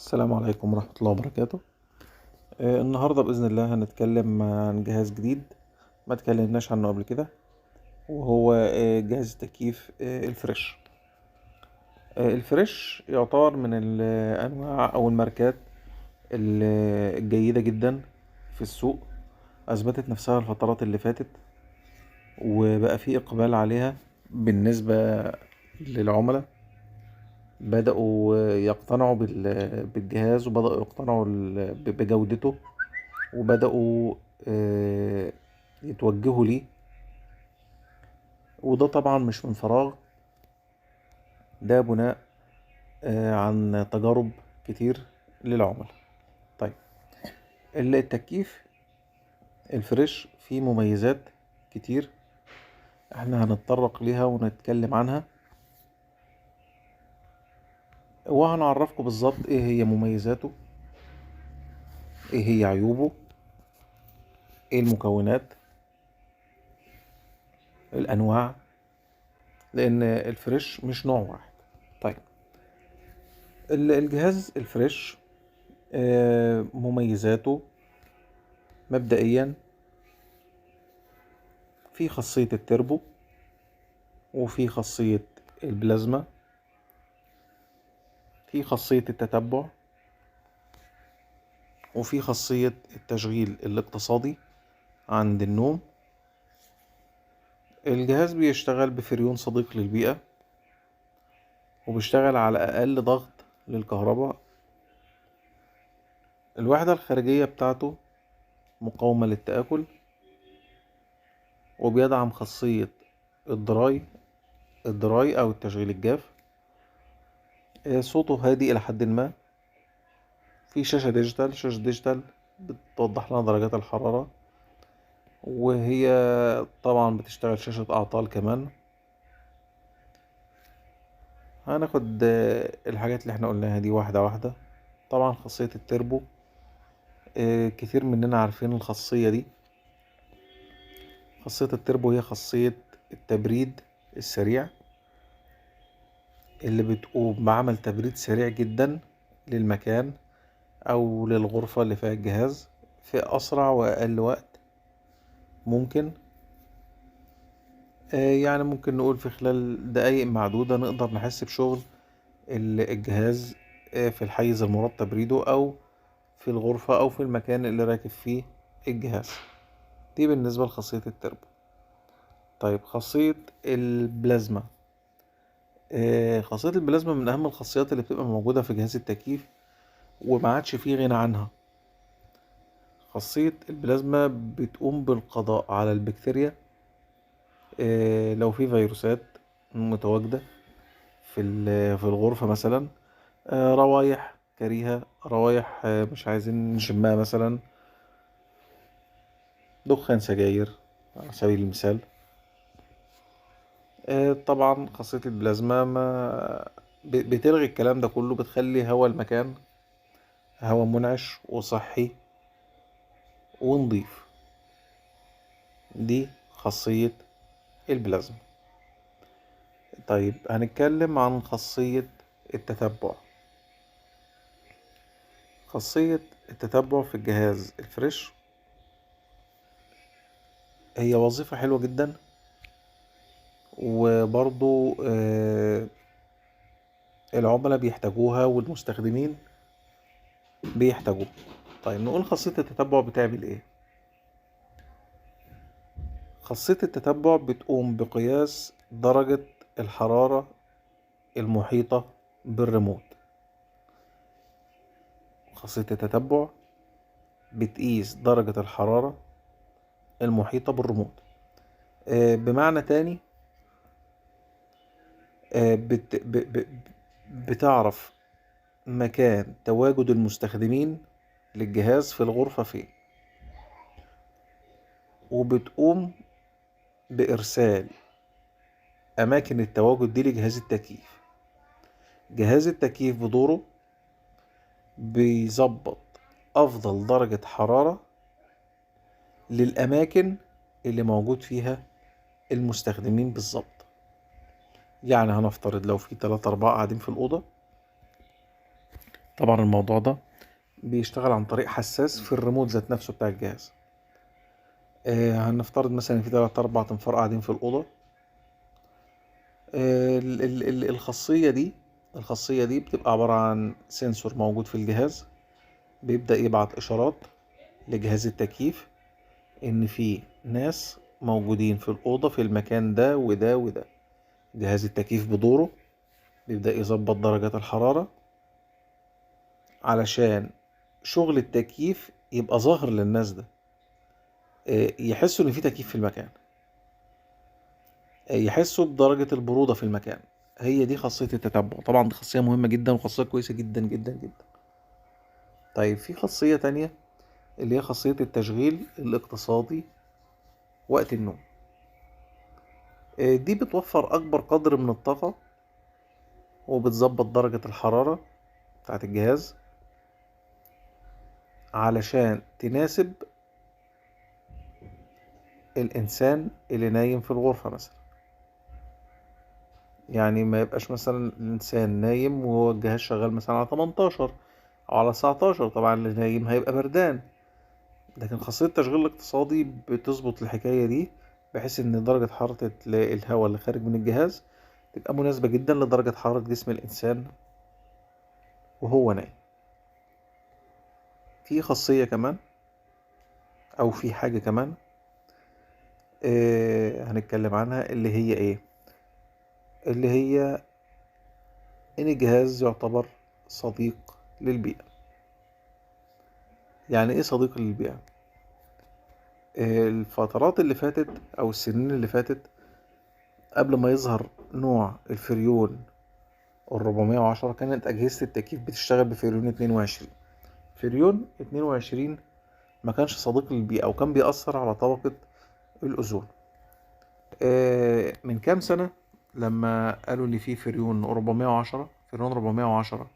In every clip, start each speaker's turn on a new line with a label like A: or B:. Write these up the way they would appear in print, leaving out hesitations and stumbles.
A: السلام عليكم ورحمة الله وبركاته. النهاردة بإذن الله هنتكلم عن جهاز جديد ما تكلمناش عنه قبل كده، وهو جهاز التكييف الفريش. الفريش يعتبر من الأنواع أو الماركات الجيدة جدا في السوق. أثبتت نفسها الفترات اللي فاتت، وبقى في إقبال عليها بالنسبة للعملاء. بدأوا يقتنعوا بالجهاز، وبدأوا يقتنعوا بجودته، وبدأوا آه، يتوجهوا ليه. وده طبعا مش من فراغ، ده بناء عن تجارب كتير للعملاء. طيب، التكييف الفريش فيه مميزات كتير، احنا هنتطرق ليها ونتكلم عنها، وهنعرفكم بالظبط ايه هي مميزاته، ايه هي عيوبه، ايه المكونات، الانواع، لان الفريش مش نوع واحد. طيب، الجهاز الفريش مميزاته مبدئيا في خاصية التربو، وفي خاصية البلازما، في خاصية التتبع، وفي خاصية التشغيل الاقتصادي عند النوم. الجهاز بيشتغل بفريون صديق للبيئة، وبيشتغل على أقل ضغط للكهرباء. الوحدة الخارجية بتاعته مقاومة للتآكل، وبيدعم خاصية الدراي أو التشغيل الجاف. صوته هادي إلى حد ما. في شاشة ديجيتال بتوضح لنا درجات الحرارة، وهي طبعا بتشتغل شاشة أعطال كمان. هناخد الحاجات اللي احنا قلناها دي واحدة واحدة. طبعا خاصية التربو، كتير مننا عارفين الخاصية دي. خاصية التربو هي خاصية التبريد السريع، اللي بتقوم بعمل تبريد سريع جدا للمكان أو للغرفة اللي فيها الجهاز في أسرع وأقل وقت ممكن. يعني ممكن نقول في خلال دقايق معدودة نقدر نحس بشغل الجهاز في الحيز المراد تبريده، أو في الغرفة أو في المكان اللي راكب فيه الجهاز. دي بالنسبة لخاصية التربو. طيب، خاصية البلازما. خاصية البلازما من أهم الخاصيات اللي بتبقى موجودة في جهاز التكييف، وما عادش فيه غنى عنها. خاصية البلازما بتقوم بالقضاء على البكتيريا لو في فيروسات متواجدة في الغرفة مثلا، روايح كريهة، روايح مش عايزين نشمها، مثلا دخان سجاير على سبيل المثال. طبعا خاصية البلازما ما بتلغي الكلام ده كله، بتخلي هوا المكان هوا منعش وصحي ونضيف. دي خاصية البلازما. طيب، هنتكلم عن خاصية التتبع. خاصية التتبع في الجهاز الفريش هي وظيفة حلوة جدا، وبرضو العملاء بيحتاجوها والمستخدمين بيحتاجوها. طيب، نقول خاصية التتبع بتعمل ايه؟ خاصية التتبع بتقوم بقياس درجة الحرارة المحيطة بالريموت. خاصية التتبع بتقيس درجة الحرارة المحيطة بالريموت. بمعنى تاني، بتعرف مكان تواجد المستخدمين للجهاز في الغرفة فين، وبتقوم بإرسال أماكن التواجد دي لجهاز التكييف. جهاز التكييف بدوره بيظبط أفضل درجة حرارة للأماكن اللي موجود فيها المستخدمين بالظبط. يعني هنفترض لو في 3-4 قاعدين في الأوضة، طبعا الموضوع ده بيشتغل عن طريق حساس في الريموت ذات نفسه بتاع الجهاز. هنفترض مثلا ان في 3 4 تنفار قاعدين في الأوضة. الخاصية دي بتبقى عبارة عن سنسور موجود في الجهاز، بيبدأ يبعت إشارات لجهاز التكييف إن في ناس موجودين في الأوضة في المكان ده وده وده. جهاز التكييف بدوره بيبدأ يظبط درجات الحرارة علشان شغل التكييف يبقى ظاهر للناس ده، يحسوا إن في تكييف في المكان، يحسوا بدرجة البرودة في المكان. هي دي خاصية التتبع. طبعا دي خاصية مهمة جدا وخاصية كويسة جدا جدا جدا. طيب في خاصية تانية اللي هي خاصية التشغيل الاقتصادي وقت النوم. دي بتوفر أكبر قدر من الطاقة وبتظبط درجة الحرارة بتاعت الجهاز علشان تناسب الإنسان اللي نايم في الغرفة مثلا. يعني ما يبقاش مثلا الإنسان نايم وهو الجهاز شغال مثلا على 18 أو على 19، طبعا اللي نايم هيبقى بردان. لكن خاصية التشغيل الاقتصادي بتظبط الحكاية دي بحيث إن درجة حرارة الهواء اللي خارج من الجهاز تبقى مناسبة جدا لدرجة حرارة جسم الإنسان وهو نايم. في خاصية كمان أو في حاجة كمان هنتكلم عنها، اللي هي إيه؟ اللي هي إن الجهاز يعتبر صديق للبيئة. يعني إيه صديق للبيئة؟ الفترات اللي فاتت أو السنين اللي فاتت قبل ما يظهر نوع الفريون 410 كانت أجهزة التكييف بتشتغل بفريون 22. فريون 22 ما كانش صديق للبيئة أو كان بيأثر على طبقة الأوزون. من كام سنة لما قالوا لي في فريون 410، فريون 410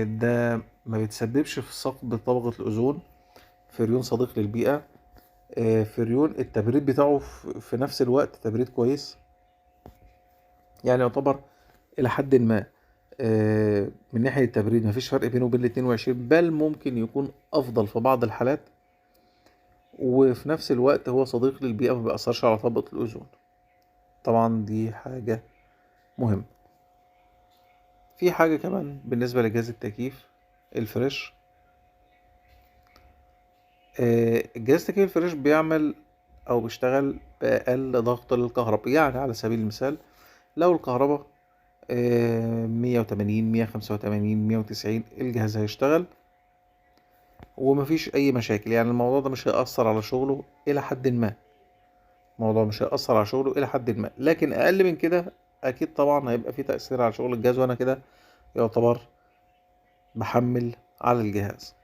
A: ده ما بيتسببش في ثقب طبقة الأوزون، فريون صديق للبيئة. فريون التبريد بتاعه في نفس الوقت تبريد كويس، يعني يعتبر إلى حد ما من ناحية التبريد مفيش فرق بينه وبين ال 22، بل ممكن يكون أفضل في بعض الحالات. وفي نفس الوقت هو صديق للبيئة ما بيأثرش على طبقة الأوزون. طبعا دي حاجة مهمة. في حاجة كمان بالنسبة لجهاز التكييف الفريش. جهاز التكييف الفريش بيعمل أو بيشتغل بأقل ضغط للكهرباء. يعني على سبيل المثال لو الكهرباء 180 185 190 الجهاز هيشتغل ومفيش أي مشاكل. يعني الموضوع ده مش هيأثر على شغله إلى حد ما، الموضوع مش هيأثر على شغله إلى حد ما. لكن أقل من كده أكيد طبعا هيبقى فيه تأثير على شغل الجهاز، وأنا كده يعتبر بحمل على الجهاز.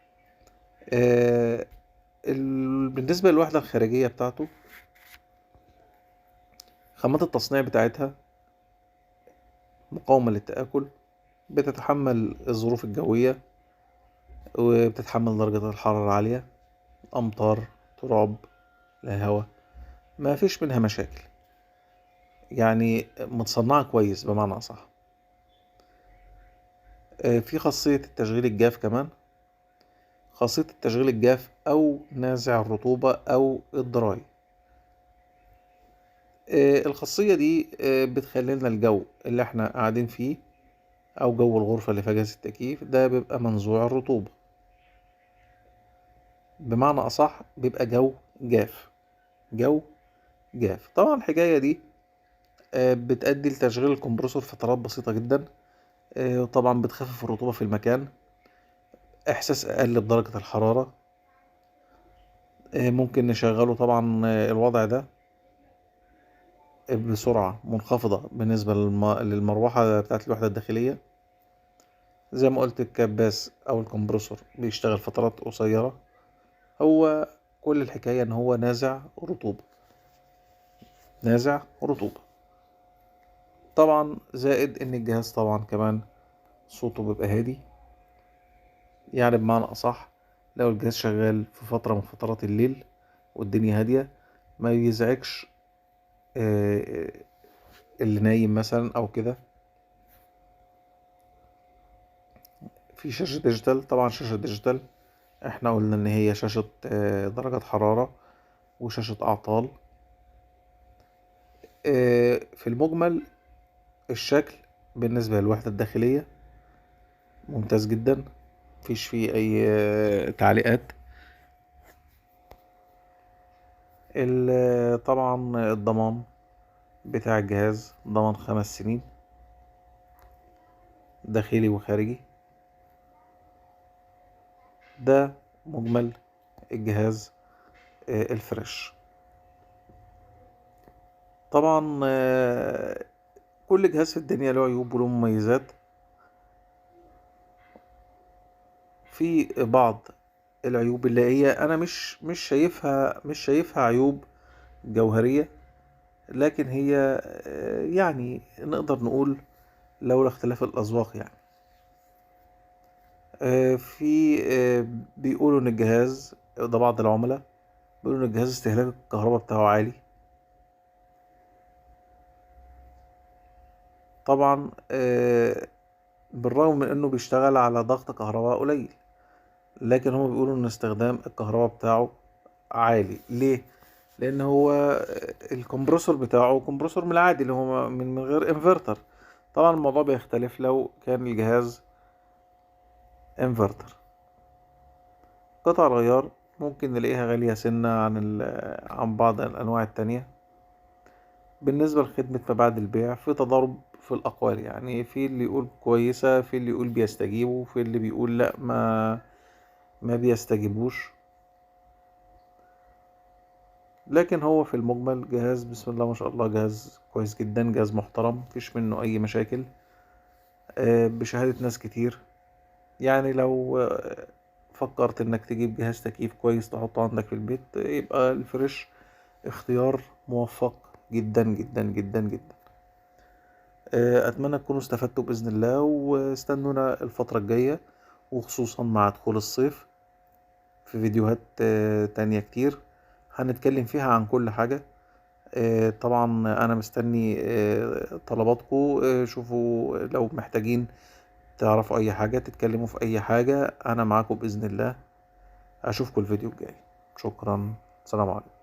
A: بالنسبة للوحدة الخارجية بتاعته، خامات التصنيع بتاعتها مقاومة للتآكل، بتتحمل الظروف الجوية وبتتحمل درجة الحرارة العالية، أمطار، تراب، لا هوا، ما فيش منها مشاكل. يعني متصنعة كويس بمعنى أصح. في خاصية التشغيل الجاف كمان. خاصية التشغيل الجاف أو نازع الرطوبة أو الدراي. الخاصية دي بتخلي لنا الجو اللي احنا قاعدين فيه أو جو الغرفة اللي فيها جهاز التكييف ده بيبقى منزوع الرطوبة، بمعنى أصح بيبقى جو جاف. جو جاف. طبعا الحكاية دي بتأدي لتشغيل الكمبرسور فترات بسيطة جدا، وطبعا بتخفف الرطوبة في المكان، إحساس أقل بدرجة الحرارة. ممكن نشغله طبعا الوضع ده بسرعة منخفضة بالنسبة للمروحة بتاعت الوحدة الداخلية. زي ما قلت الكباس أو الكمبرسور بيشتغل فترات قصيرة. هو كل الحكاية إن هو نازع رطوبة، نازع رطوبة. طبعا زائد إن الجهاز طبعا كمان صوته بيبقى هادي. يعني بمعنى أصح لو الجهاز شغال في فترة من فترات الليل والدنيا هادية ما يزعجش اللي نايم مثلا أو كده. في شاشة ديجيتال. طبعا شاشة ديجيتال احنا قلنا ان هي شاشة درجات حرارة وشاشة اعطال. في المجمل الشكل بالنسبة للوحدة الداخلية ممتاز جدا، مفيش فيه اي تعليقات. طبعا الضمان بتاع الجهاز ضمان 5 سنين داخلي وخارجي. ده مجمل الجهاز الفريش. طبعا كل جهاز في الدنيا له عيوب وله مميزات. في بعض العيوب اللي هي انا مش شايفها عيوب جوهرية، لكن هي يعني نقدر نقول لولا اختلاف الأذواق يعني. في بيقولوا ان الجهاز ده، بعض العملاء بيقولوا ان الجهاز استهلاك الكهرباء بتاعه عالي. طبعا بالرغم من انه بيشتغل على ضغط كهرباء قليل، لكن هم بيقولوا ان استخدام الكهرباء بتاعه عالي. ليه؟ لان هو الكمبرسور بتاعه كمبرسور من العادي اللي هو من غير انفرتر. طبعا الموضوع بيختلف لو كان الجهاز انفرتر. قطع الغيار ممكن نلاقيها غالية سنة عن بعض الأنواع التانية. بالنسبة لخدمة ما بعد البيع في تضارب في الأقوال، يعني في اللي يقول كويسة، في اللي يقول بيستجيبوا، في اللي بيقول لأ ما بيستجيبوش. لكن هو في المجمل جهاز بسم الله ما شاء الله، جهاز كويس جدا، جهاز محترم مفيش منه أي مشاكل بشهادة ناس كتير. يعني لو فكرت إنك تجيب جهاز تكييف كويس تحطه عندك في البيت، يبقى الفريش اختيار موفق جدا جدا جدا جدا. أتمنى تكونوا استفدتوا بإذن الله، واستنونا الفترة الجاية، وخصوصا مع دخول الصيف في فيديوهات تانية كتير هنتكلم فيها عن كل حاجة. طبعا أنا مستني طلباتكم. شوفوا لو محتاجين تعرفوا أي حاجة، تتكلموا في أي حاجة، أنا معاكم بإذن الله. أشوفكم الفيديو الجاي. شكرا. سلام عليكم.